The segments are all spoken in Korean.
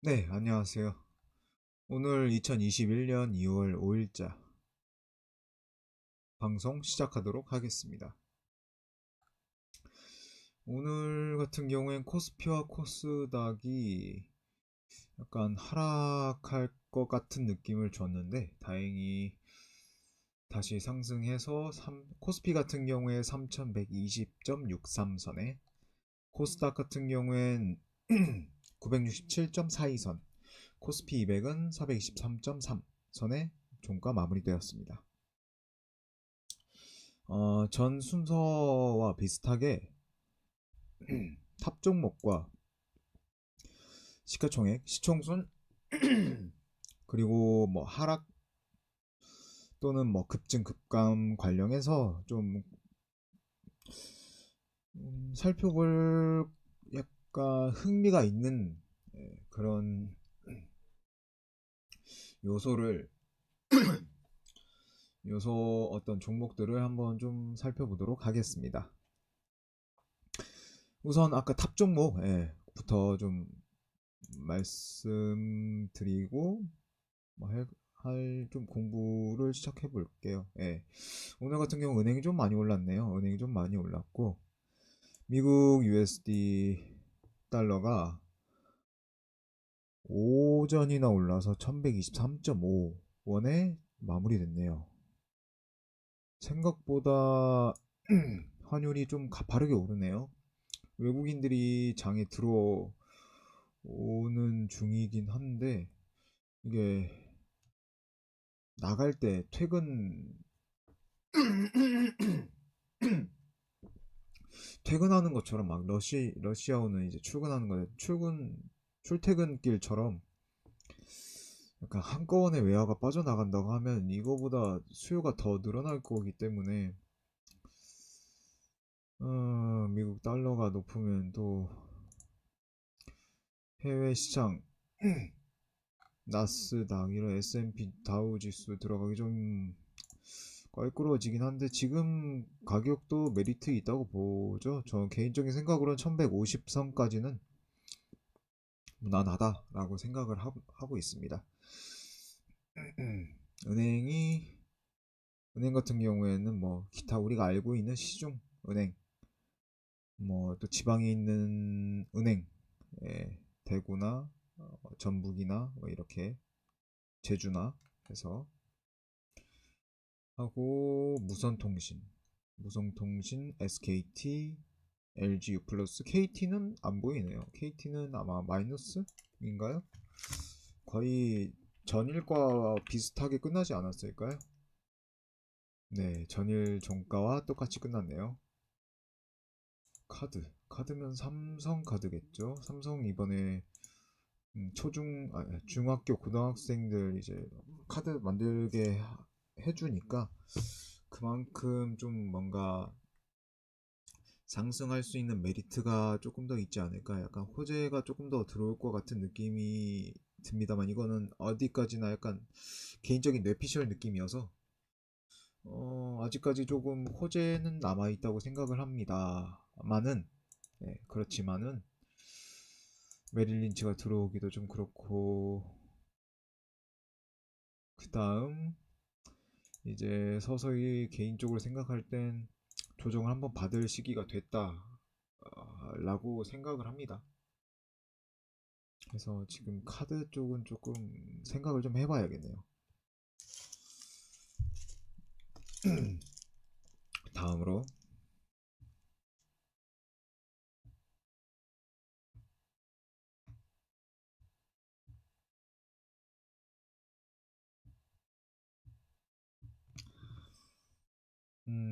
네, 안녕하세요. 오늘 2021년 2월 5일자 방송 시작하도록 하겠습니다. 오늘 같은 경우엔 코스피와 코스닥이 약간 하락할 것 같은 느낌을 줬는데 다행히 다시 상승해서 코스피 같은 경우에 3120.63선에 코스닥 같은 경우엔 967.42선 코스피 200은 423.3선에 종가 마무리되었습니다. 전 순서와 비슷하게 탑 종목과 시가총액, 시총순, 그리고 뭐 하락 또는 뭐 급증, 급감 관련해서 좀 살펴볼 약간 흥미가 있는 그런 요소를 요소 어떤 종목들을 한번 좀 살펴보도록 하겠습니다. 우선 아까 탑 종목부터 좀 말씀드리고 뭐 좀 공부를 시작해 볼게요. 예. 오늘 같은 경우 은행이 좀 많이 올랐네요. 은행이 좀 많이 올랐고 미국 USD 달러가 오전이나 올라서 1123.5원에 마무리됐네요. 생각보다 환율이 좀 가파르게 오르네요. 외국인들이 장에 들어오는 중이긴 한데 이게 나갈 때 퇴근하는 것처럼 막 러시아어는 이제 출근하는 거에 출퇴근길처럼 약간 한꺼번에 외화가 빠져나간다고 하면 이거보다 수요가 더 늘어날 거기 때문에 미국 달러가 높으면 또 해외 시장 나스닥 이런 S&P 다우 지수 들어가기 좀 껄끄러워지긴 한데 지금 가격도 메리트 있다고 보죠. 저 개인적인 생각으로는 1150선까지는 무난하다라고 생각을 하고 있습니다. 은행이 은행 같은 경우에는 뭐 기타 우리가 알고 있는 시중 은행 뭐 또 지방에 있는 은행 대구나 전북이나 뭐 이렇게 제주나 해서 하고 무선통신 SKT LGU 플러스 KT는 안 보이네요. KT는 아마 마이너스인가요? 거의 전일과 비슷하게 끝나지 않았을까요? 네, 전일 종가와 똑같이 끝났네요. 카드면 삼성카드겠죠. 삼성 이번에 중학교 고등학생들 이제 카드 만들게 해주니까 그만큼 좀 뭔가 상승할 수 있는 메리트가 조금 더 있지 않을까. 약간 호재가 조금 더 들어올 것 같은 느낌이 듭니다만 이거는 어디까지나 약간 개인적인 뇌피셜 느낌이어서 아직까지 조금 호재는 남아 있다고 생각을 합니다만은 그렇지만은 메릴 린치가 들어오기도 좀 그렇고 그 다음 이제 서서히 개인적으로 생각할 땐 조정을 한번 받을 시기가 됐다 라고 생각을 합니다. 그래서 지금 카드 쪽은 조금 생각을 좀 해봐야겠네요. 다음으로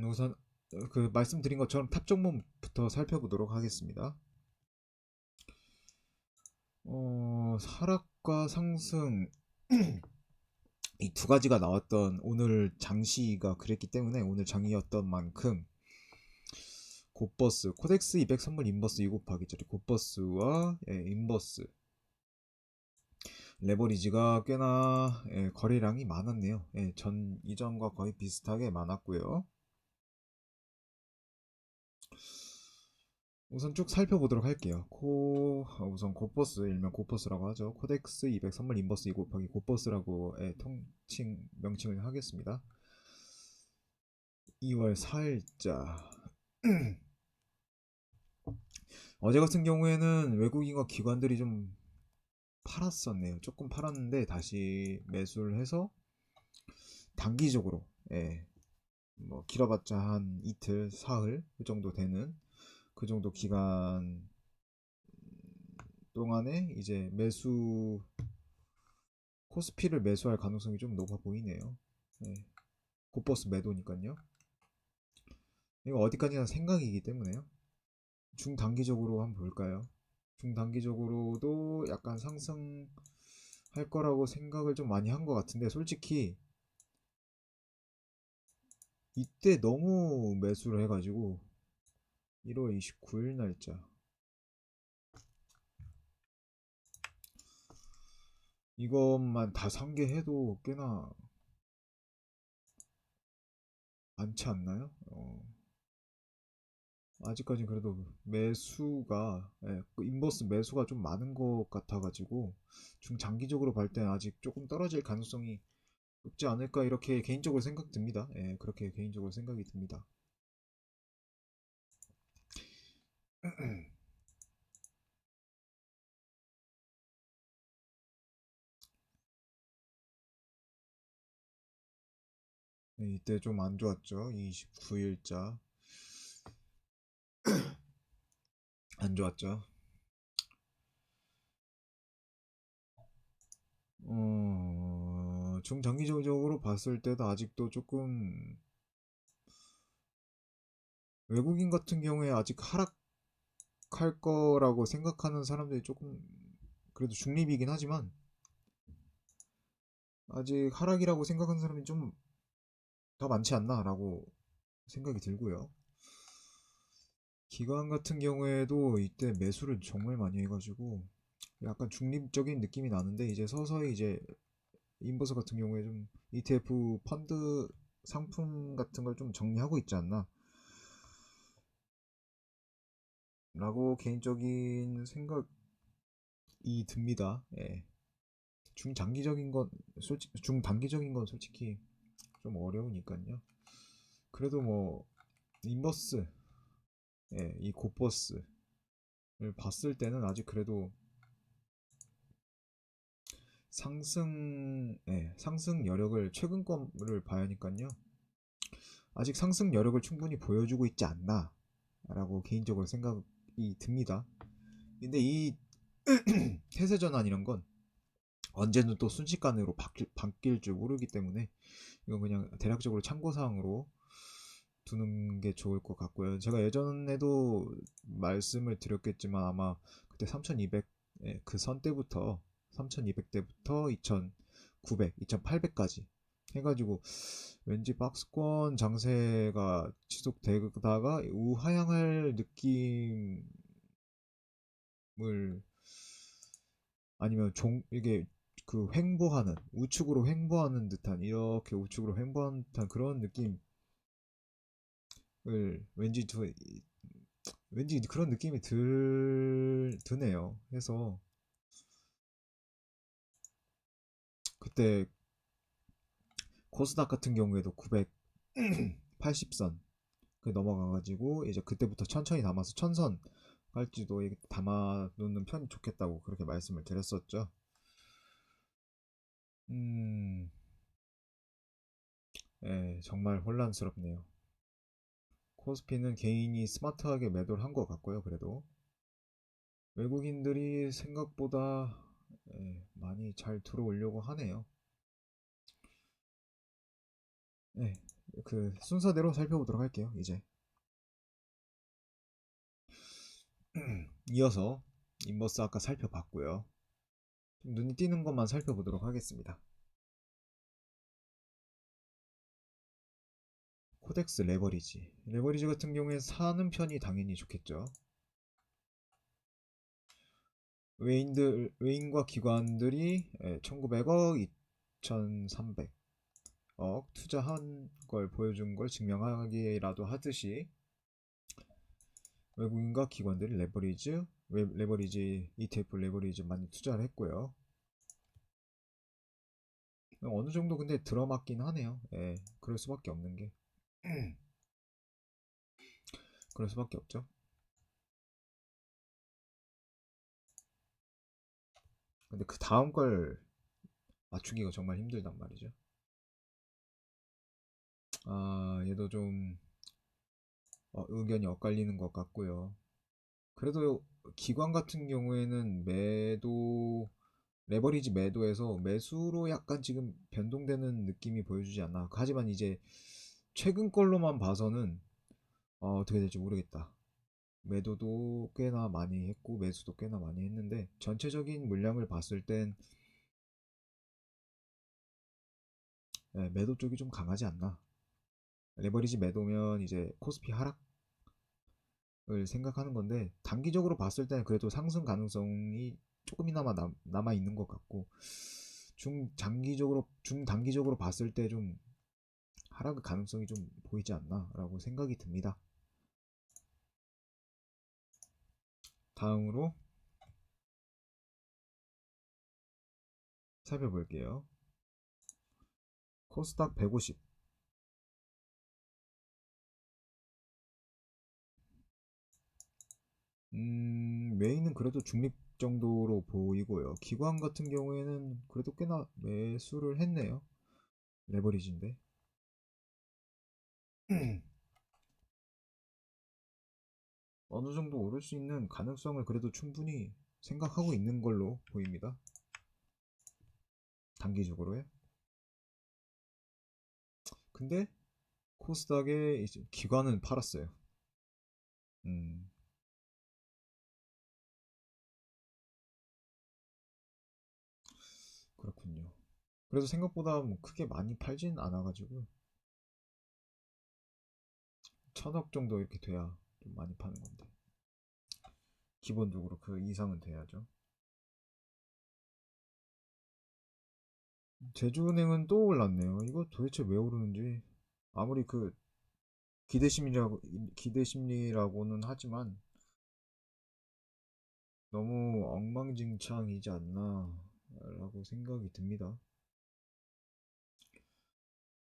우선 그 말씀드린 것처럼 탑 종목부터 살펴보도록 하겠습니다. 하락과 상승 이 두 가지가 나왔던 오늘 장시가 그랬기 때문에 오늘 장이었던 만큼 곧버스 코덱스 200 선물 인버스 2 곱하기짜리 곧버스와 인버스 레버리지가 꽤나 거래량이 많았네요. 전 이전과 거의 비슷하게 많았고요. 우선 쭉 살펴보도록 할게요. 하고 우선 고버스, 일명 고버스라고 하죠. 코덱스 200 선물 인버스 2 곱하기 고버스라고 통칭 명칭을 하겠습니다. 2월 4일자 어제 같은 경우에는 외국인과 기관들이 좀 팔았었네요. 조금 팔았는데 다시 매수를 해서 단기적으로, 뭐 길어봤자 한 이틀, 사흘 그 정도 되는 그 정도 기간 동안에 이제 매수 코스피를 매수할 가능성이 좀 높아 보이네요. 곧버스 매도니까요. 이거 어디까지나 생각이기 때문에요. 중단기적으로 한번 볼까요? 중단기적으로도 약간 상승할 거라고 생각을 좀 많이 한 것 같은데, 솔직히 이때 너무 매수를 해가지고 1월 29일 날짜 이것만 다 상계해도 꽤나 많지 않나요? 아직까지 그래도 매수가, 그 인버스 매수가 좀 많은 것 같아가지고 중장기적으로 볼 때는 아직 조금 떨어질 가능성이 높지 않을까 이렇게 개인적으로 생각 듭니다. 그렇게 개인적으로 생각이 듭니다. 이때 좀 안 좋았죠. 29일자 안 좋았죠. 중장기적으로 봤을 때도 아직도 조금 외국인 같은 경우에 아직 하락할 거라고 생각하는 사람들이 조금 그래도 중립이긴 하지만 아직 하락이라고 생각하는 사람이 좀 더 많지 않나라고 생각이 들고요. 기관 같은 경우에도 이때 매수를 정말 많이 해가지고 약간 중립적인 느낌이 나는데 이제 서서히 이제 인버스 같은 경우에 좀 ETF 펀드 상품 같은 걸 좀 정리하고 있지 않나 라고 개인적인 생각이 듭니다. 중단기적인 건 솔직히 좀 어려우니까요. 그래도 뭐 인버스, 이 고버스를 봤을 때는 아직 그래도 상승 여력을 최근 거를 봐야 하니까요. 아직 상승 여력을 충분히 보여주고 있지 않나 라고 개인적으로 생각이 듭니다. 근데 이 태세 전환이란 건 언제는 또 순식간으로 바뀔 줄 모르기 때문에 이건 그냥 대략적으로 참고사항으로 두는 게 좋을 것 같고요. 제가 예전에도 말씀을 드렸겠지만 아마 그때 3200 그 선 때부터 3200대부터 2900, 2800까지 해가지고 왠지 박스권 장세가 지속되다가 우하향할 느낌을 아니면 이게 그 횡보하는 우측으로 횡보하는 듯한 이렇게 우측으로 횡보하는 듯한 그런 느낌을 왠지 그런 느낌이 드네요. 해서 그때 코스닥 같은 경우에도 980선 그 넘어가가지고 이제 그때부터 천천히 담아서 천선 깔지도 담아 놓는 편이 좋겠다고 그렇게 말씀을 드렸었죠. 음, 정말 혼란스럽네요. 코스피는 개인이 스마트하게 매도를 한 것 같고요. 그래도 외국인들이 생각보다 많이 잘 들어오려고 하네요. 그 순서대로 살펴보도록 할게요. 이제 이어서 인버스 아까 살펴봤고요. 좀 눈에 띄는 것만 살펴보도록 하겠습니다. 코덱스 레버리지 같은 경우에 사는 편이 당연히 좋겠죠. 외인과 기관들이 1900억, 2300억 투자한 걸 보여준 걸 증명하기라도 하듯이 외국인과 기관들이 레버리지 ETF 레버리지 많이 투자를 했고요. 어느 정도 근데 들어맞긴 하네요. 예, 그럴 수밖에 없는 게 그럴 수밖에 없죠. 근데 그 다음 걸 맞추기가 정말 힘들단 말이죠. 아, 얘도 좀 의견이 엇갈리는 것 같고요. 그래도 기관 같은 경우에는 레버리지 매도에서 매수로 약간 지금 변동되는 느낌이 보여주지 않나. 하지만 이제 최근 걸로만 봐서는 어떻게 될지 모르겠다. 매도도 꽤나 많이 했고 매수도 꽤나 많이 했는데 전체적인 물량을 봤을 땐 매도 쪽이 좀 강하지 않나. 레버리지 매도면 이제 코스피 하락을 생각하는 건데 단기적으로 봤을 때는 그래도 상승 가능성이 조금이나마 남아 있는 것 같고 중단기적으로 봤을 때 좀 하락 가능성이 좀 보이지 않나라고 생각이 듭니다. 다음으로 살펴볼게요. 코스닥 150. 메인은 그래도 중립 정도로 보이고요. 기관 같은 경우에는 그래도 꽤나 매수를 했네요. 레버리지인데. 어느 정도 오를 수 있는 가능성을 그래도 충분히 생각하고 있는 걸로 보입니다. 단기적으로요. 근데 코스닥의 이제 기관은 팔았어요. 음, 그렇군요. 그래도 생각보다 뭐 크게 많이 팔진 않아가지고 1000억 정도 이렇게 돼야 좀 많이 파는 건데 기본적으로 그 이상은 돼야죠. 제주은행은 또 올랐네요. 이거 도대체 왜 오르는지 아무리 그 기대심리라고는 하지만 너무 엉망진창이지 않나라고 생각이 듭니다.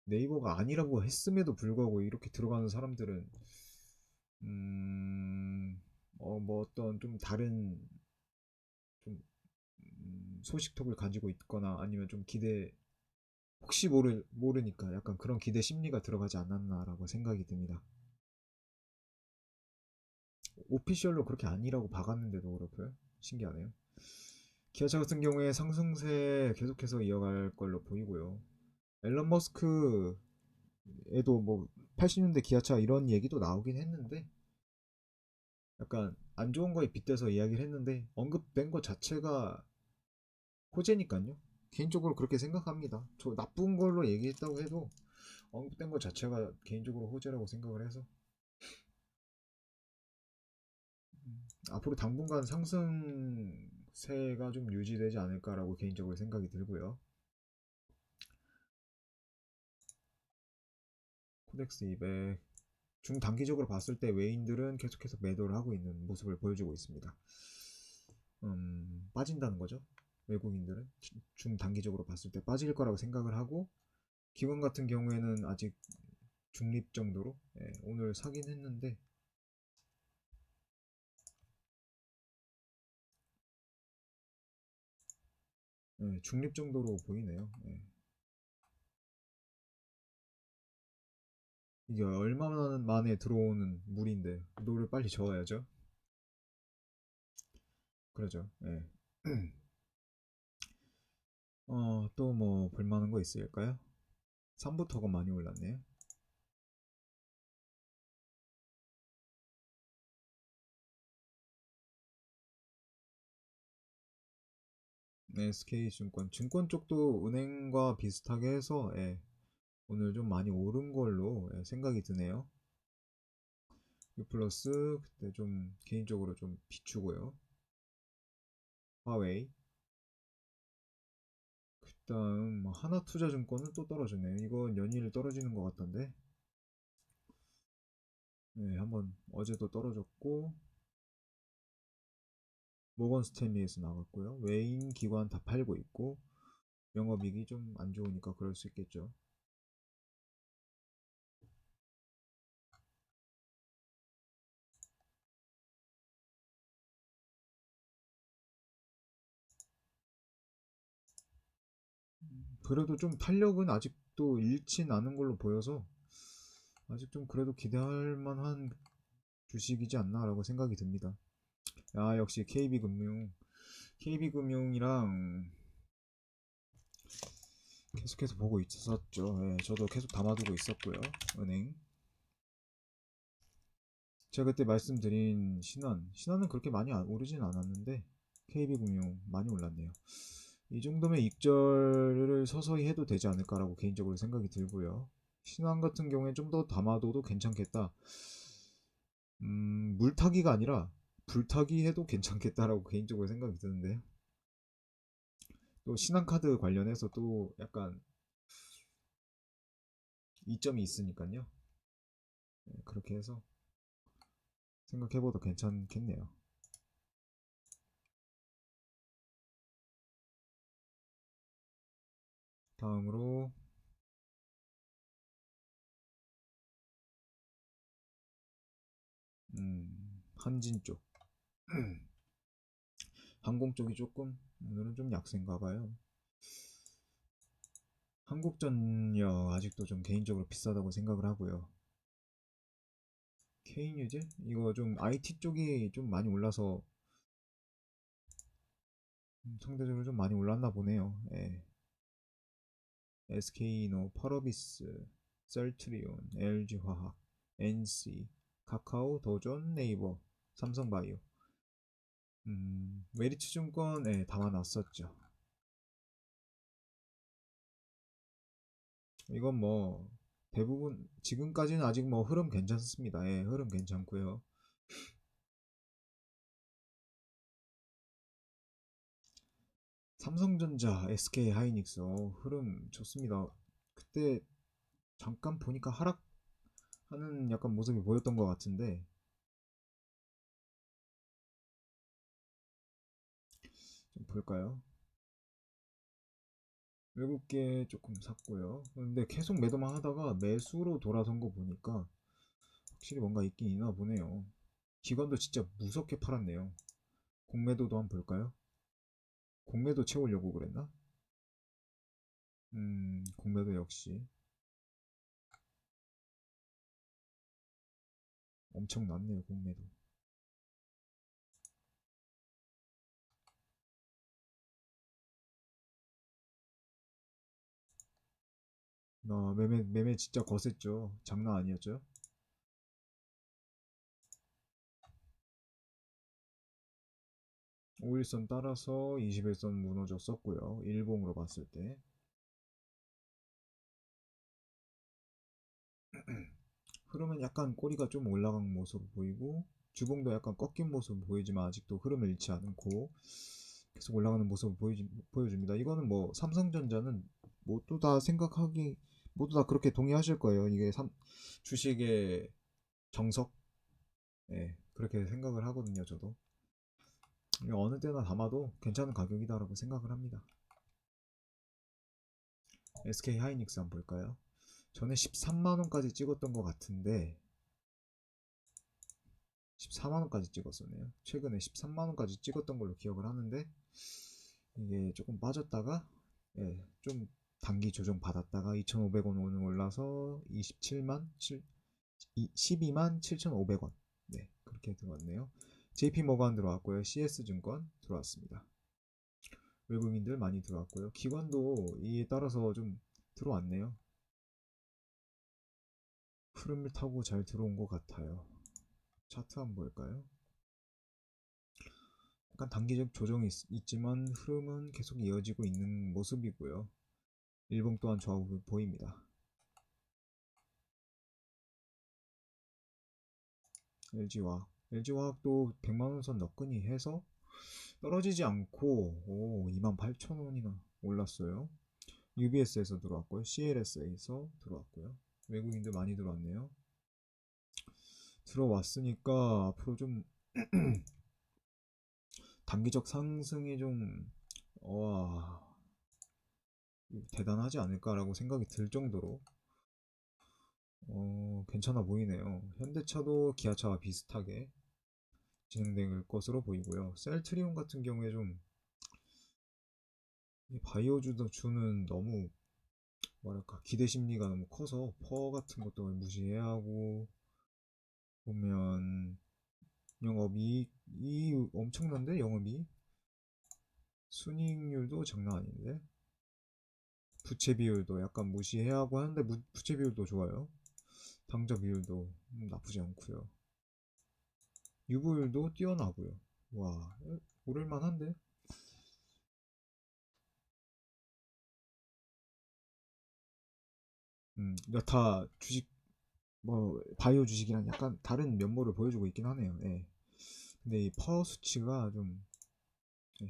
네이버가 아니라고 했음에도 불구하고 이렇게 들어가는 사람들은 뭐 어떤 좀 다른 좀 소식통을 가지고 있거나 아니면 좀 혹시 모르니까 약간 그런 기대 심리가 들어가지 않았나라고 생각이 듭니다. 오피셜로 그렇게 아니라고 박았는데도 그렇고요. 신기하네요. 기아차 같은 경우에 상승세 계속해서 이어갈 걸로 보이고요. 앨런 머스크에도 뭐 80년대 기아차 이런 얘기도 나오긴 했는데 약간 안 좋은 거에 빗대서 이야기를 했는데 언급된 것 자체가 호재니까요. 개인적으로 그렇게 생각합니다. 저 나쁜 걸로 얘기했다고 해도 언급된 것 자체가 개인적으로 호재라고 생각을 해서 앞으로 당분간 상승세가 좀 유지되지 않을까라고 개인적으로 생각이 들고요. 코덱스 200 중단기적으로 봤을 때 외인들은 계속해서 매도를 하고 있는 모습을 보여주고 있습니다. 빠진다는 거죠. 외국인들은 중단기적으로 봤을 때 빠질 거라고 생각을 하고 기관 같은 경우에는 아직 중립 정도로 오늘 사긴 했는데 중립 정도로 보이네요. 이게 얼마나 만에 들어오는 물인데 노를 빨리 저어야죠. 그러죠. 또 뭐 볼만한 거 있을까요? 3부터가 많이 올랐네요. SK증권 증권 쪽도 은행과 비슷하게 해서 오늘 좀 많이 오른 걸로 생각이 드네요. U 플러스 그때 좀 개인적으로 좀 비추고요. 화웨이 그다음 뭐 하나투자증권은 또 떨어지네요. 이건 연일 떨어지는 것 같던데 네, 한번 어제도 떨어졌고 모건 스탠리에서 나갔고요. 외인 기관 다 팔고 있고 영업이익이 좀 안 좋으니까 그럴 수 있겠죠. 그래도 좀 탄력은 아직도 잃진 않은 걸로 보여서 아직 좀 그래도 기대할 만한 주식이지 않나라고 생각이 듭니다. 아, 역시 KB금융. KB금융이랑 계속해서 보고 있었죠. 예, 저도 계속 담아두고 있었고요. 은행. 제가 그때 말씀드린 신한은 그렇게 많이 오르진 않았는데 KB금융 많이 올랐네요. 이 정도면 익절을 서서히 해도 되지 않을까라고 개인적으로 생각이 들고요. 신한 같은 경우에 좀 더 담아둬도 괜찮겠다. 물타기가 아니라 불타기 해도 괜찮겠다라고 개인적으로 생각이 드는데요. 또 신한카드 관련해서 또 약간 이점이 있으니까요. 네, 그렇게 해서 생각해봐도 괜찮겠네요. 다음으로 한진 쪽. 항공 쪽이 조금 오늘은 좀 약세인가 봐요. 한국전력 아직도 좀 개인적으로 비싸다고 생각을 하고요. K뉴질? 이거 좀 IT 쪽이 좀 많이 올라서 상대적으로 좀 많이 올랐나 보네요. 예. SK이노, 펄어비스, 셀트리온, LG화학, NC, 카카오, 도전, 네이버, 삼성바이오. 메리츠증권 담아놨었죠. 이건 뭐 대부분 지금까지는 아직 뭐 흐름 괜찮습니다. 예, 흐름 괜찮고요. 삼성전자, SK 하이닉스 흐름 좋습니다. 그때 잠깐 보니까 하락하는 약간 모습이 보였던 것 같은데 좀 볼까요? 외국계 조금 샀고요. 근데 계속 매도만 하다가 매수로 돌아선 거 보니까 확실히 뭔가 있긴 있나 보네요. 기관도 진짜 무섭게 팔았네요. 공매도도 한번 볼까요? 공매도 채우려고 그랬나? 공매도 역시 엄청 났네요, 공매도. 매매 진짜 거셌죠. 장난 아니었죠. 5일선 따라서 21선 무너졌었고요. 일봉으로 봤을 때. 흐름은 약간 꼬리가 좀 올라간 모습 보이고 주봉도 약간 꺾인 모습 보이지만 아직도 흐름을 잃지 않고 계속 올라가는 모습을 보여줍니다. 이거는 뭐 삼성전자는 모두 다 생각하기 모두 다 그렇게 동의하실 거예요. 이게 주식의 정석, 그렇게 생각을 하거든요. 저도 어느 때나 담아도 괜찮은 가격이다라고 생각을 합니다. SK 하이닉스 한번 볼까요? 전에 13만원까지 찍었던 것 같은데 14만원까지 찍었었네요. 최근에 13만원까지 찍었던 걸로 기억을 하는데 이게 조금 빠졌다가 좀 단기 조정 받았다가 2,500원 오늘 올라서 12만 7,500원. 네, 그렇게 들어왔네요. JP 모간 들어왔고요. CS증권 들어왔습니다. 외국인들 많이 들어왔고요. 기관도 이에 따라서 좀 들어왔네요. 흐름을 타고 잘 들어온 것 같아요. 차트 한번 볼까요? 약간 단기적 조정이 있지만 흐름은 계속 이어지고 있는 모습이고요. 일봉 또한 좌우 보입니다. LG화학도 100만원 선 너끈히 해서 떨어지지 않고 28,000원이나 올랐어요. UBS에서 들어왔고요. CLS에서 들어왔고요. 외국인들 많이 들어왔네요. 들어왔으니까 앞으로 좀 단기적 상승이 좀 와, 대단하지 않을까라고 생각이 들 정도로 괜찮아 보이네요. 현대차도 기아차와 비슷하게 진행될 것으로 보이고요. 셀트리온 같은 경우에 좀 바이오주도 주는 너무 뭐랄까 기대 심리가 너무 커서 퍼 같은 것도 무시해야 하고 보면 영업이익이 엄청난데 영업이익 순이익률도 장난 아닌데 부채 비율도 약간 무시해야 하고 하는데 부채 비율도 좋아요. 당좌 비율도 나쁘지 않고요. 유보율도 뛰어나고요. 와, 오를만한데? 여타 주식 뭐 바이오 주식이랑 약간 다른 면모를 보여주고 있긴 하네요. 예. 근데 이 파워 수치가 좀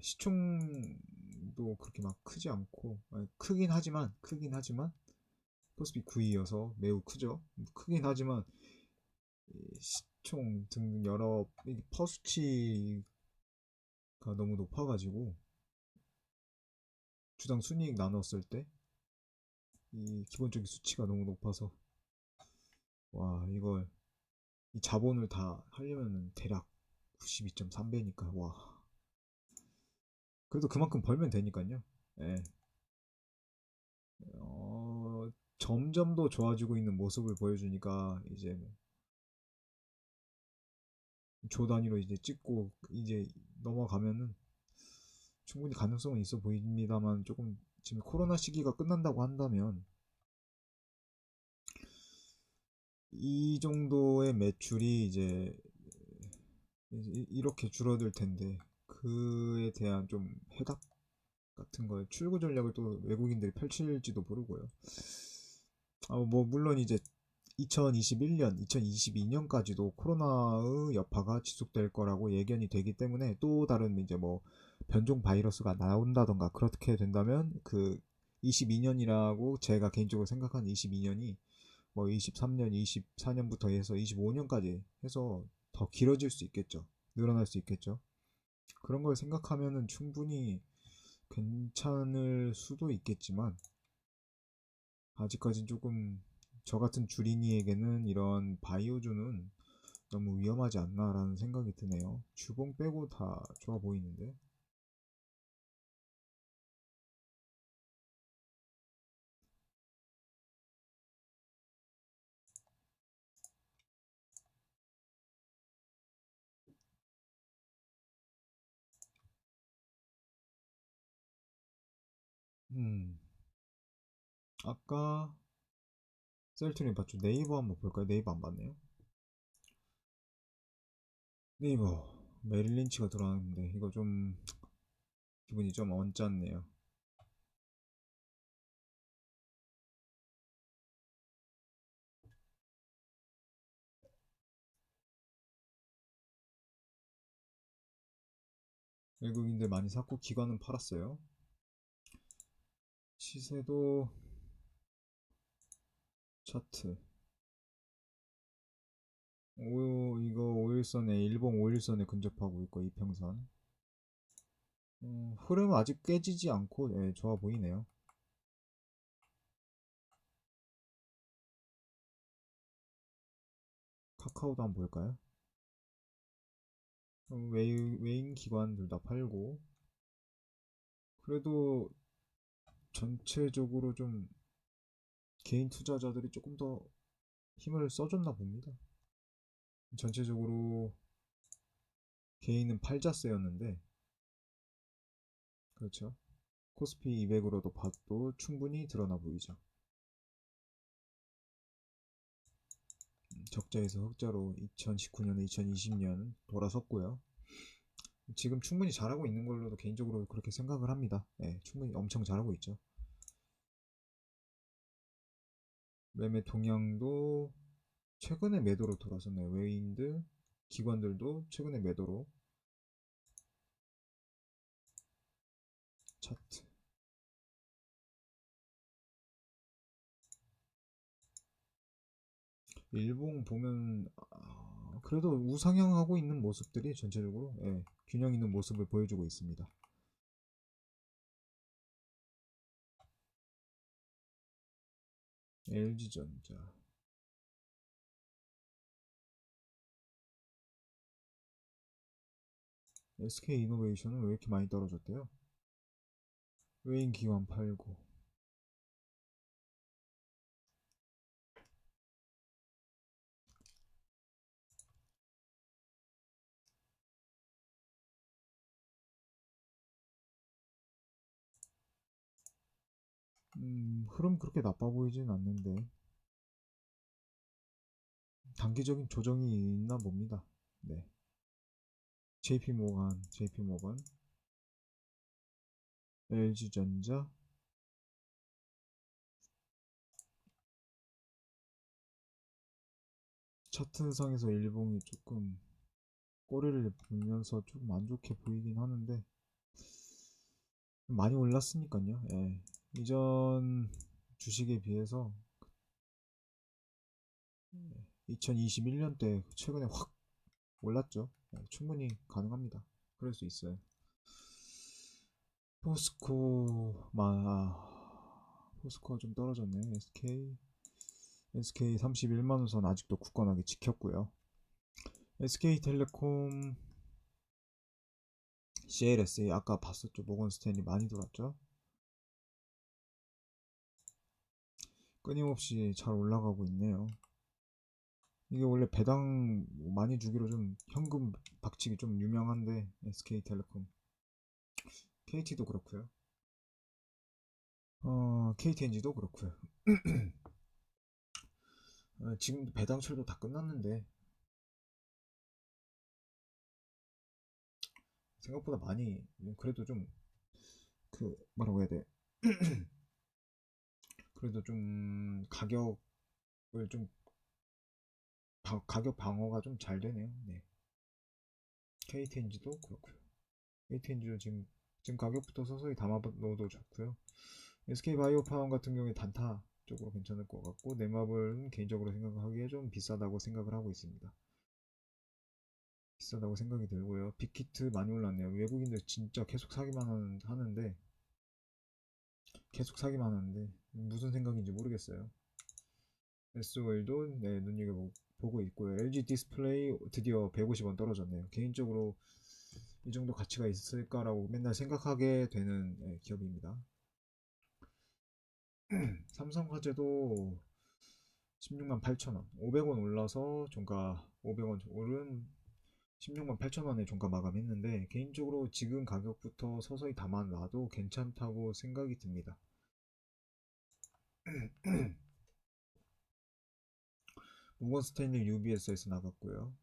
시총도 그렇게 막 크지 않고 아니, 크긴 하지만 코스피 9위여서 매우 크죠. 크긴 하지만 시총 등 여러 퍼 수치가 너무 높아가지고 주당 순이익 나눴을 때 이 기본적인 수치가 너무 높아서 와 이걸 이 자본을 다 하려면은 대략 92.3배니까 와 그래도 그만큼 벌면 되니까요. 예. 점점 더 좋아지고 있는 모습을 보여주니까 이제 뭐조 단위로 이제 찍고 이제 넘어가면은 충분히 가능성은 있어 보입니다만 조금 지금 코로나 시기가 끝난다고 한다면 이 정도의 매출이 이제 이렇게 줄어들 텐데 그에 대한 좀 해답 같은 거에 출구 전략을 또 외국인들이 펼칠지도 모르고요. 뭐 물론 이제 2021년, 2022년까지도 코로나의 여파가 지속될 거라고 예견이 되기 때문에 또 다른 이제 뭐 변종 바이러스가 나온다던가 그렇게 된다면 그 22년이라고 제가 개인적으로 생각하는 22년이 뭐 23년, 24년부터 해서 25년까지 해서 더 길어질 수 있겠죠. 늘어날 수 있겠죠. 그런 걸 생각하면은 충분히 괜찮을 수도 있겠지만 아직까진 조금 저 같은 주린이에게는 이런 바이오주는 너무 위험하지 않나라는 생각이 드네요. 주봉 빼고 다 좋아 보이는데. 음, 아까 셀트린 봤죠? 네이버 한번 볼까요? 네이버 안 봤네요. 네이버 메릴린치가 들어왔는데 이거 좀 기분이 좀 언짢네요. 외국인들 많이 샀고 기관은 팔았어요. 시세도 차트 이거 5일선에 일봉 5일선에 근접하고 있고 이평선 흐름은 아직 깨지지 않고 좋아 보이네요. 카카오도 한번 볼까요? 외인 기관들 다 팔고 그래도 전체적으로 좀 개인 투자자들이 조금 더 힘을 써줬나 봅니다. 전체적으로 개인은 팔자세였는데 그렇죠. 코스피 200으로도 봐도 충분히 드러나 보이죠. 적자에서 흑자로 2019년에 2020년 돌아섰고요. 지금 충분히 잘하고 있는 걸로도 개인적으로 그렇게 생각을 합니다. 네, 충분히 엄청 잘하고 있죠. 매매 동향도 최근에 매도로 돌아섰네요. 외인들, 기관들도 최근에 매도로 차트. 일봉 보면 그래도 우상향하고 있는 모습들이 전체적으로 예, 균형 있는 모습을 보여주고 있습니다. LG전자, SK이노베이션은 왜 이렇게 많이 떨어졌대요? 외인기관 팔고, 흐름 그렇게 나빠 보이진 않는데 단기적인 조정이 있나 봅니다. 네, JP모건, LG전자, 차트상에서 일봉이 조금 꼬리를 물면서 조금 안 좋게 보이긴 하는데 많이 올랐으니까요. 예. 이전 주식에 비해서 2021년 때 최근에 확 올랐죠. 예, 충분히 가능합니다. 그럴 수 있어요. 포스코가 좀 떨어졌네. SK 31만원선 아직도 굳건하게 지켰고요. SK텔레콤, CLSA 아까 봤었죠. 모건스탠리 많이 돌았죠. 끊임없이 잘 올라가고 있네요. 이게 원래 배당 많이 주기로 좀 현금 박치기 좀 유명한데 SK텔레콤, KT도 그렇고요. KTNG도 그렇고요. 지금 배당철도 다 끝났는데 생각보다 많이 그래도 좀 그 뭐라고 해야 돼? 그래도 좀 가격을 좀 가격 방어가 좀 잘 되네요. 네. KTNG도 그렇고요. KTNG도 지금 가격부터 서서히 담아 넣어도 좋고요. SK바이오파원 같은 경우에 단타 쪽으로 괜찮을 것 같고 네마블은 개인적으로 생각하기에 좀 비싸다고 생각을 하고 있습니다. 비싸다고 생각이 들고요. 빅히트 많이 올랐네요. 외국인들 진짜 계속 사기만 하는데 무슨 생각인지 모르겠어요. SOL도 네, 눈여겨보고 있고요. LG 디스플레이 드디어 150원 떨어졌네요. 개인적으로 이 정도 가치가 있을까라고 맨날 생각하게 되는 기업입니다. 삼성화재도 16만 8천원, 500원 올라서 종가 500원 오른 16만 8천원에 종가 마감했는데 개인적으로 지금 가격부터 서서히 담아놔도 괜찮다고 생각이 듭니다. 모건 스탠리 UBS에서 나갔고요.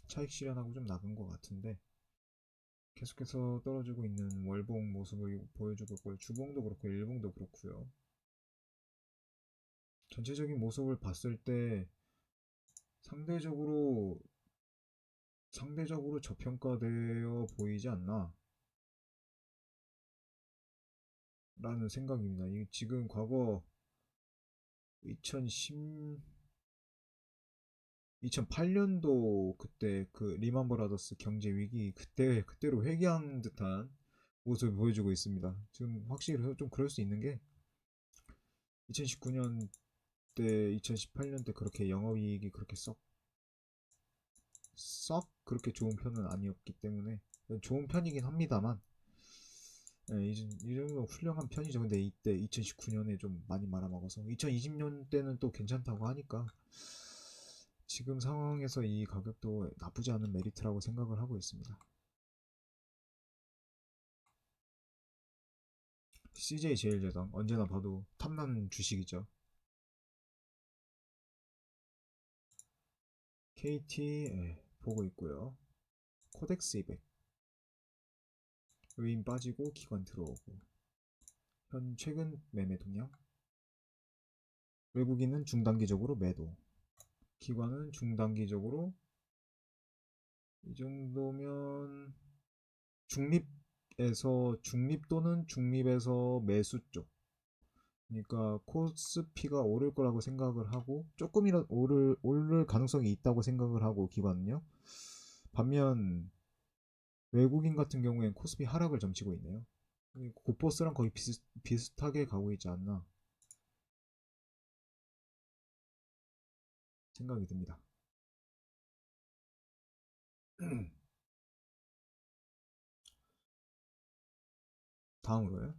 차익 실현하고 좀 나간 것 같은데 계속해서 떨어지고 있는 월봉 모습을 보여주고 있고요. 주봉도 그렇고 일봉도 그렇고요. 전체적인 모습을 봤을 때 상대적으로 저평가되어 보이지 않나 라는 생각입니다. 지금 과거 2010 2008년도 그때 그 리만 브라더스 경제 위기 그때로 회귀한 듯한 모습을 보여주고 있습니다. 지금 확실히 좀 그럴 수 있는 게 2019년 때, 2018년 때 그렇게 영업이익이 그렇게 썩 그렇게 좋은 편은 아니었기 때문에 좋은 편이긴 합니다만 이 정도 훌륭한 편이죠. 근데 이때 2019년에 좀 많이 말아먹어서 2020년 때는 또 괜찮다고 하니까 지금 상황에서 이 가격도 나쁘지 않은 메리트라고 생각을 하고 있습니다. CJ제일제당 언제나 봐도 탐나는 주식이죠. KT 보고 있고요. 코덱스 200 외인 빠지고 기관 들어오고 현 최근 매매 동향 외국인은 중단기적으로 매도 기관은 중단기적으로 이 정도면 중립 또는 중립에서 매수 쪽 그러니까 코스피가 오를 거라고 생각을 하고 조금이라도 오를 가능성이 있다고 생각을 하고 기관은요. 반면 외국인 같은 경우엔 코스피 하락을 점치고 있네요. 고퍼스랑 거의 비슷하게 가고 있지 않나 생각이 듭니다. 다음으로요.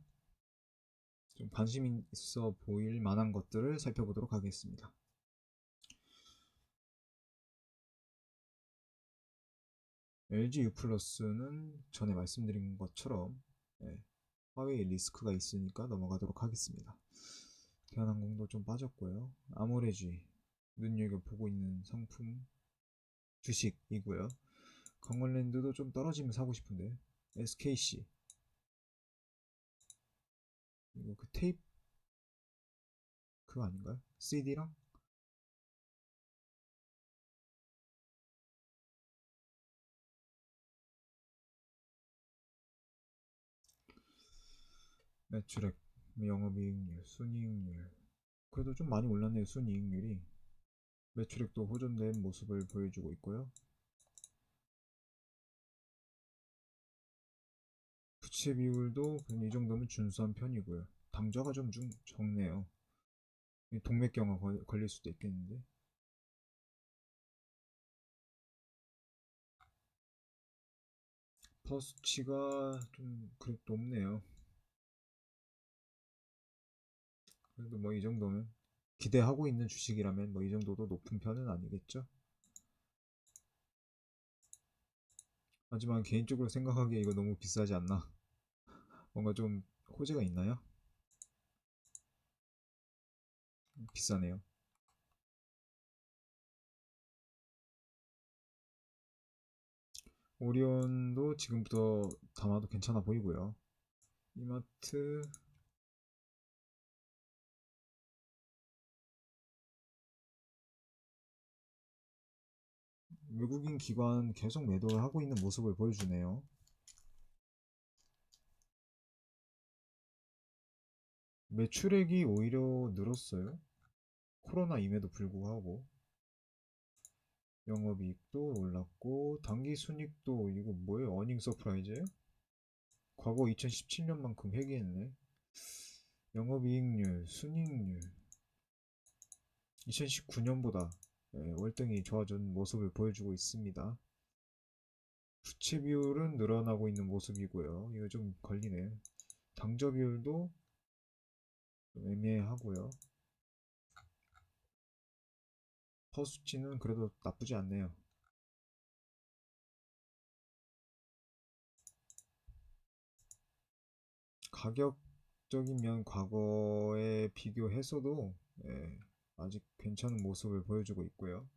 좀 관심 있어 보일 만한 것들을 살펴보도록 하겠습니다. LG U 플러스는 전에 말씀드린 것처럼 화웨이 리스크가 있으니까 넘어가도록 하겠습니다. 대한항공도 좀 빠졌고요. 아모레지 눈여겨보고 있는 상품 주식이고요. 강원랜드도 좀 떨어지면 사고 싶은데 SKC 이거 그 테이프 그거 아닌가요? CD랑 매출액, 영업이익률, 순이익률 그래도 좀 많이 올랐네요. 순이익률이 매출액도 호전된 모습을 보여주고 있고요. 부채 비율도 이 정도면 준수한 편이고요. 당좌가 좀 적네요. 동맥경화 걸릴 수도 있겠는데. 퍼수치가 좀 그래도 높네요. 그래도 뭐 이 정도면 기대하고 있는 주식이라면 뭐 이 정도도 높은 편은 아니겠죠. 하지만 개인적으로 생각하기에 이거 너무 비싸지 않나. 뭔가 좀 호재가 있나요? 비싸네요. 오리온도 지금부터 담아도 괜찮아 보이고요. 이마트 외국인 기관 계속 매도를 하고 있는 모습을 보여주네요. 매출액이 오히려 늘었어요. 코로나임에도 불구하고 영업이익도 올랐고 당기순이익도 이거 뭐예요? 어닝 서프라이즈예요? 과거 2017년만큼 회귀했네. 영업이익률, 순이익률 2019년보다 월등히 좋아진 모습을 보여주고 있습니다. 부채 비율은 늘어나고 있는 모습이고요. 이거 좀 걸리네. 당좌 비율도 좀 애매하고요. 퍼수치는 그래도 나쁘지 않네요. 가격적인 면 과거에 비교해서도 아직 괜찮은 모습을 보여주고 있고요.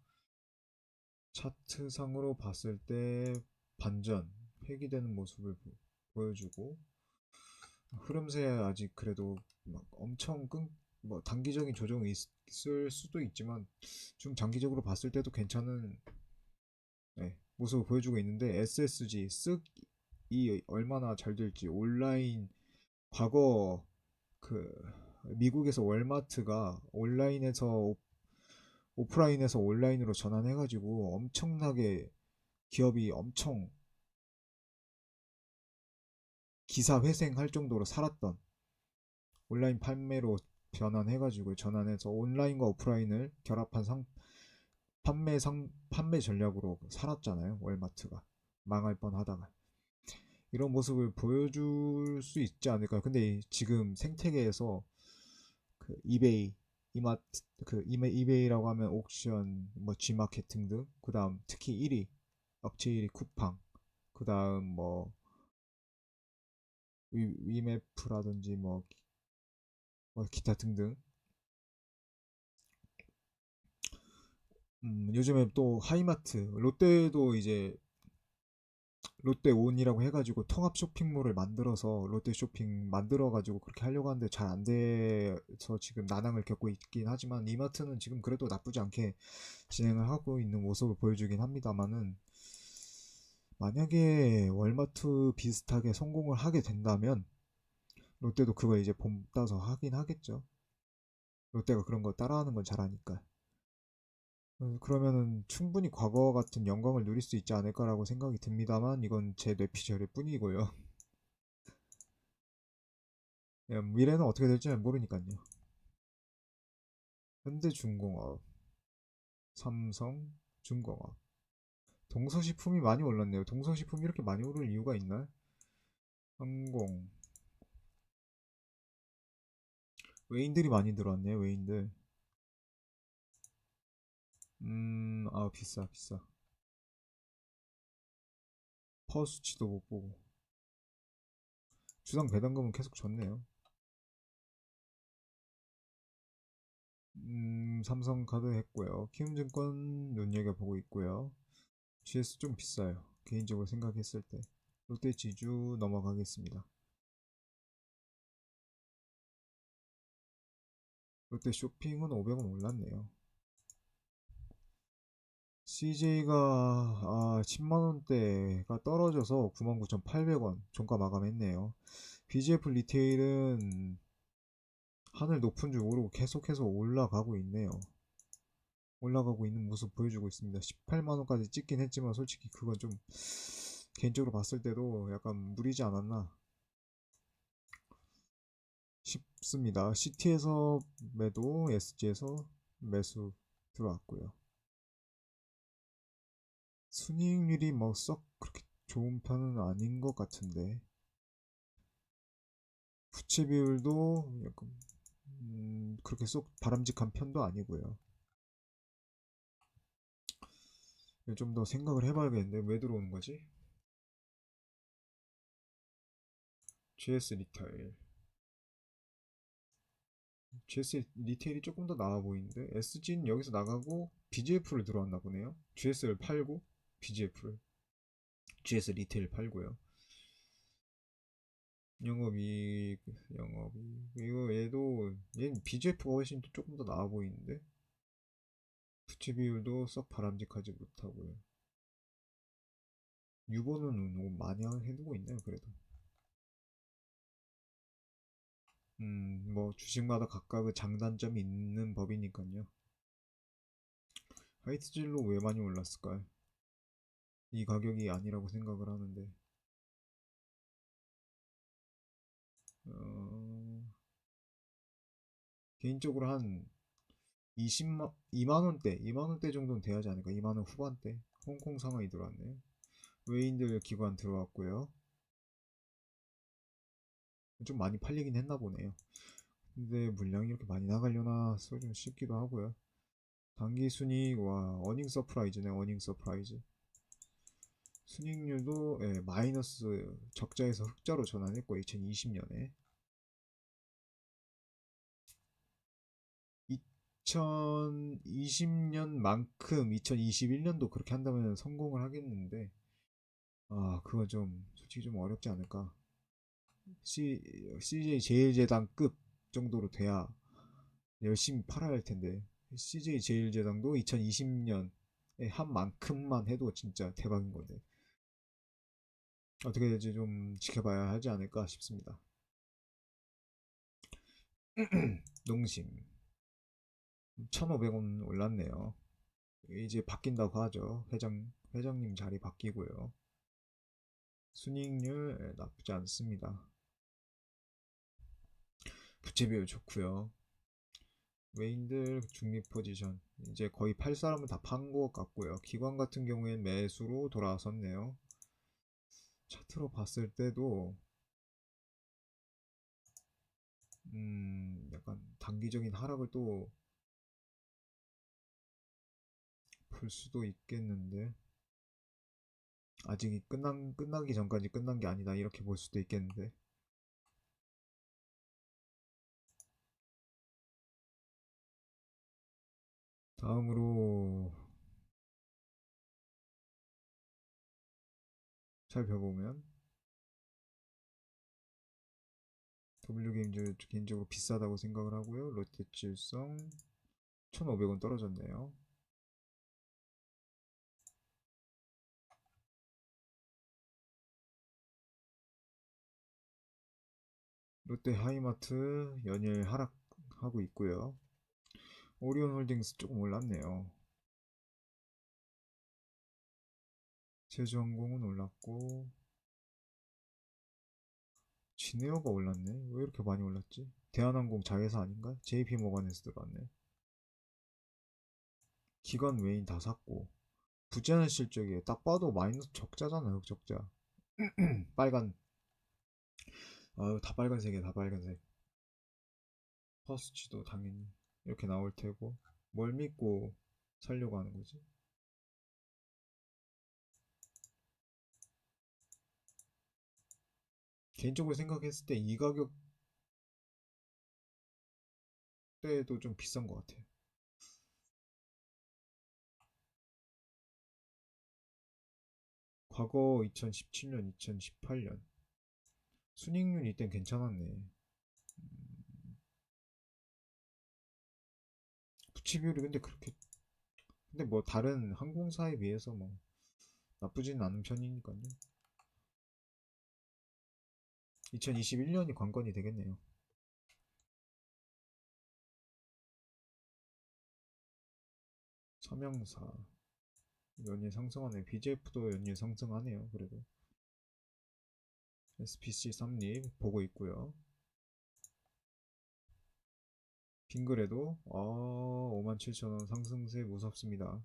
차트상으로 봤을 때 반전, 회귀되는 모습을 보여주고 흐름세 아직 그래도 막 엄청 뭐 단기적인 조정이 있을 수도 있지만 좀 장기적으로 봤을 때도 괜찮은 모습을 보여주고 있는데 SSG 쓱이 얼마나 잘 될지 온라인 과거 그 미국에서 월마트가 온라인에서 오프라인에서 온라인으로 전환해가지고 엄청나게 기업이 엄청 기사 회생할 정도로 살았던 온라인 판매로 변환해가지고 전환해서 온라인과 오프라인을 결합한 판매 전략으로 살았잖아요. 월마트가 망할 뻔하다가 이런 모습을 보여줄 수 있지 않을까요? 근데 지금 생태계에서 그 이베이 이마트 이베이라고 하면 옥션 뭐 G마켓 등등 그다음 특히 1위 업체 1위 쿠팡 그다음 뭐 위메프라든지 뭐 기타 등등 요즘에 또 하이마트 롯데도 이제 롯데온이라고 해가지고 통합 쇼핑몰을 만들어서 롯데 쇼핑 만들어가지고 그렇게 하려고 하는데 잘 안 돼서 지금 난항을 겪고 있긴 하지만 이마트는 지금 그래도 나쁘지 않게 진행을 하고 있는 모습을 보여주긴 합니다만은 만약에 월마트 비슷하게 성공을 하게 된다면 롯데도 그걸 이제 봄 따서 하긴 하겠죠. 롯데가 그런 거 따라하는 건 잘하니까. 그러면은 충분히 과거 같은 영광을 누릴 수 있지 않을까라고 생각이 듭니다만 이건 제 뇌피셜일 뿐이고요. 미래는 어떻게 될지는 모르니까요. 현대중공업, 삼성중공업, 동서식품이 많이 올랐네요. 동서식품이 이렇게 많이 오를 이유가 있나요? 항공, 외인들이 많이 들어왔네요. 외인들. 아 비싸 비싸. 퍼수치도 못 보고 주당 배당금은 계속 졌네요. 삼성카드 했고요. 키움증권 눈여겨보고 있고요. GS 좀 비싸요. 개인적으로 생각했을 때. 롯데지주 넘어가겠습니다. 롯데쇼핑은 500원 올랐네요. CJ가 10만원대가 떨어져서 99,800원 종가 마감했네요. BGF 리테일은 하늘 높은 줄 모르고 계속해서 올라가고 있네요. 올라가고 있는 모습 보여주고 있습니다. 18만원까지 찍긴 했지만 솔직히 그건 좀 개인적으로 봤을 때도 약간 무리지 않았나 싶습니다. CT에서 매도, SG에서 매수 들어왔고요. 순이익률이 뭐 썩 그렇게 좋은 편은 아닌 것 같은데 부채 비율도 약간 그렇게 쏙 바람직한 편도 아니고요. 좀 더 생각을 해봐야겠는데 왜 들어오는 거지? GS 리테일 GS 리테일이 조금 더 나아 보이는데 SG는 여기서 나가고 BGF를 들어왔나 보네요. GS를 팔고 BGF를 GS 리테일 팔고요. 영업이익 영업이익 이거 얘도 얘는 BGF가 훨씬 조금 더 나아 보이는데 부채 비율도 썩 바람직하지 못하고요. 유보는 너무 많이 해두고 있네요. 그래도 뭐 주식마다 각각의 장단점이 있는 법이니까요. 화이트질로 왜 많이 올랐을까요? 이 가격이 아니라고 생각을 하는데 어, 개인적으로 한 2만원대 정도는 돼야지 않을까. 2만원 후반대 홍콩 상황이 들어왔네요. 외인들 기관 들어왔고요. 좀 많이 팔리긴 했나 보네요. 근데 물량이 이렇게 많이 나가려나 좀 싶기도 하고요. 단기 순이익 와 어닝 서프라이즈네. 어닝 서프라이즈 순이익률도 마이너스 적자에서 흑자로 전환했고 2020년에 2020년만큼 2021년도 그렇게 한다면 성공을 하겠는데 그건 좀 솔직히 좀 어렵지 않을까. CJ 제일제당급 정도로 돼야 열심히 팔아야 할 텐데 CJ 제일제당도 2020년에 한 만큼만 해도 진짜 대박인 건데 어떻게 될지 좀 지켜봐야 하지 않을까 싶습니다. 농심 1,500원 올랐네요. 이제 바뀐다고 하죠. 회장님 자리 바뀌고요. 순이익률 나쁘지 않습니다. 부채 비율 좋고요. 외인들 중립 포지션 이제 거의 팔 사람은 다 판 것 같고요. 기관 같은 경우엔 매수로 돌아섰네요. 차트로 봤을 때도 약간 단기적인 하락을 또 볼 수도 있겠는데 아직 끝나기 전까지 끝난 게 아니다 이렇게 볼 수도 있겠는데 다음으로 살펴보면 W게임즈 개인적으로 비싸다고 생각을 하고요. 롯데칠성 1,500원 떨어졌네요. 롯데 하이마트 연일 하락하고 있고요. 오리온홀딩스 조금 올랐네요. 제주항공은 올랐고 진에어가 올랐네. 왜 이렇게 많이 올랐지? 대한항공 자회사 아닌가? JP모건에서 들어왔네. 기관 외인 다 샀고 부채는 실적이 딱 봐도 마이너스 적자잖아. 흑적자. 빨간. 아유, 다 빨간색이야. 다 빨간색. 퍼스치도 당연히 이렇게 나올 테고 뭘 믿고 살려고 하는 거지? 개인적으로 생각했을 때 이 가격대도 좀 비싼 것 같아요. 과거 2017년, 2018년 순익률 이땐 괜찮았네. 부채 비율이 근데 그렇게 근데 뭐 다른 항공사에 비해서 뭐 나쁘지는 않은 편이니까요. 2021년이 관건이 되겠네요. 서명사 연일 상승하네. BJF도 연일 상승하네요. 그래도 SPC 삼립 보고 있고요. 빙그레도 57,000원 상승세 무섭습니다.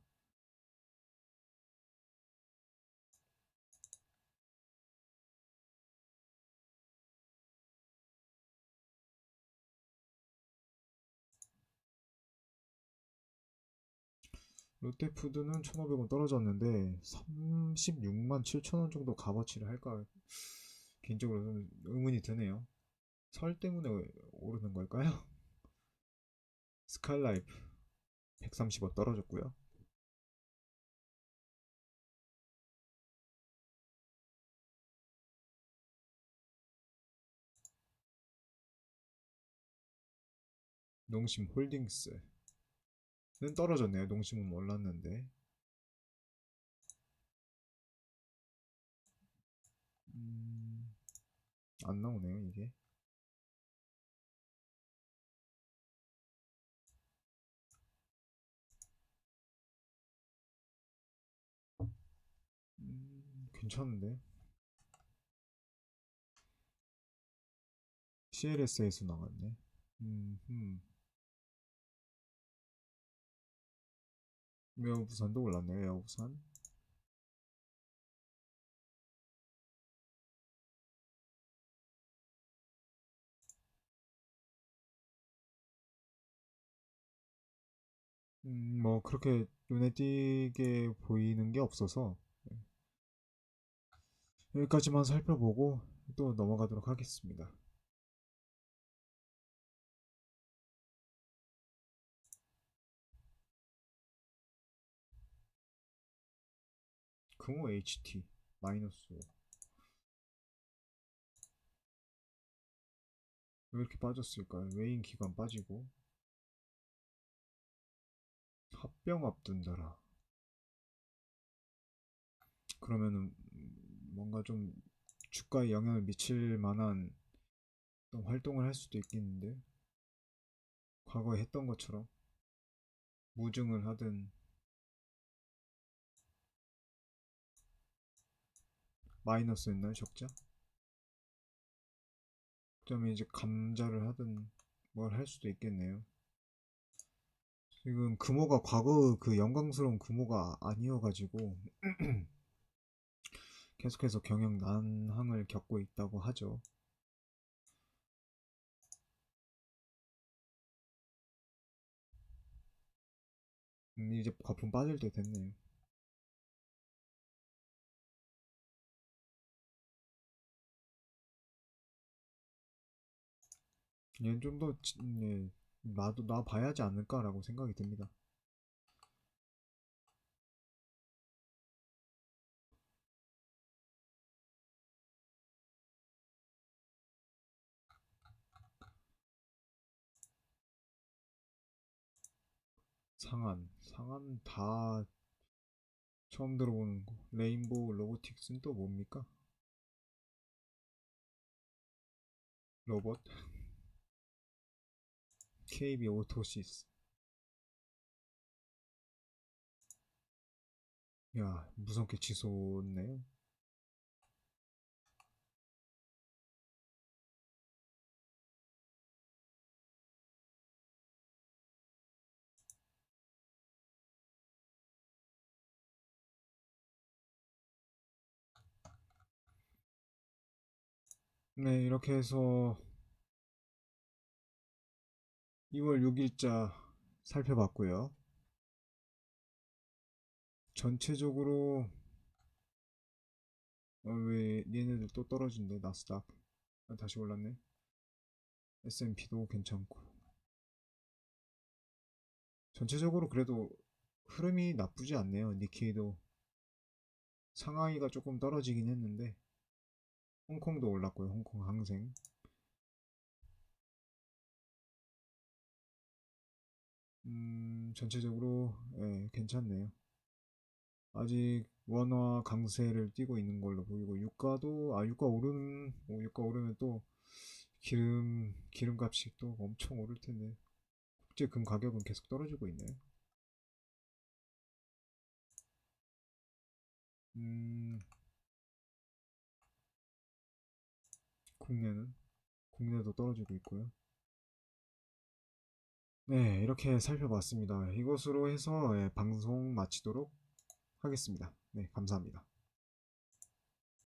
롯데푸드는 1,500원 떨어졌는데 36만 7천원 정도 값어치를 할까 개인적으로 좀 의문이 드네요. 설 때문에 오르는 걸까요? 스칼라이프 130원 떨어졌고요. 농심홀딩스는 떨어졌네요. 농심은 올랐는데 음, 안 나오네요 이게. 괜찮은데 CLS에서 나갔네. 에어부산도 올랐네요. 에어부산. 뭐 그렇게 눈에 띄게 보이는 게 없어서 여기까지만 살펴보고 또 넘어가도록 하겠습니다. 금호 HT 마이너스 5. 왜 이렇게 빠졌을까요? 외인 기관 빠지고 합병 앞둔다라. 그러면은 뭔가 좀 주가에 영향을 미칠 만한 어떤 활동을 할 수도 있겠는데 과거에 했던 것처럼 무증을 하든 마이너스였나요? 적자? 그다음에 이제 감자를 하든 뭘 할 수도 있겠네요. 지금 금호가 과거 그 영광스러운 금호가 아니어가지고 계속해서 경영 난항을 겪고 있다고 하죠. 이제 거품 빠질 때 됐네요. 얘는 좀 더 나도 나 봐야지 않을까라고 생각이 듭니다. 상한 다 처음 들어보는 거. 레인보우 로보틱스는 또 뭡니까? 로봇 KB 오토시스 야, 무섭게 치솟네요. 네, 이렇게 해서 2월 6일자 살펴봤고요. 전체적으로 왜 얘네들 또 떨어진대. 나스닥 다시 올랐네. S&P도 괜찮고 전체적으로 그래도 흐름이 나쁘지 않네요. 니케이도 상하이가 조금 떨어지긴 했는데 홍콩도 올랐고요. 홍콩 항생 전체적으로 예, 괜찮네요. 아직 원화 강세를 띠고 있는 걸로 보이고 유가도 유가 오르는 유가 오르면 또 기름값이 또 엄청 오를 텐데 국제 금 가격은 계속 떨어지고 있네요. 음, 국내는 국내도 떨어지고 있고요. 네, 이렇게 살펴봤습니다. 이것으로 해서 예, 방송 마치도록 하겠습니다. 네, 감사합니다.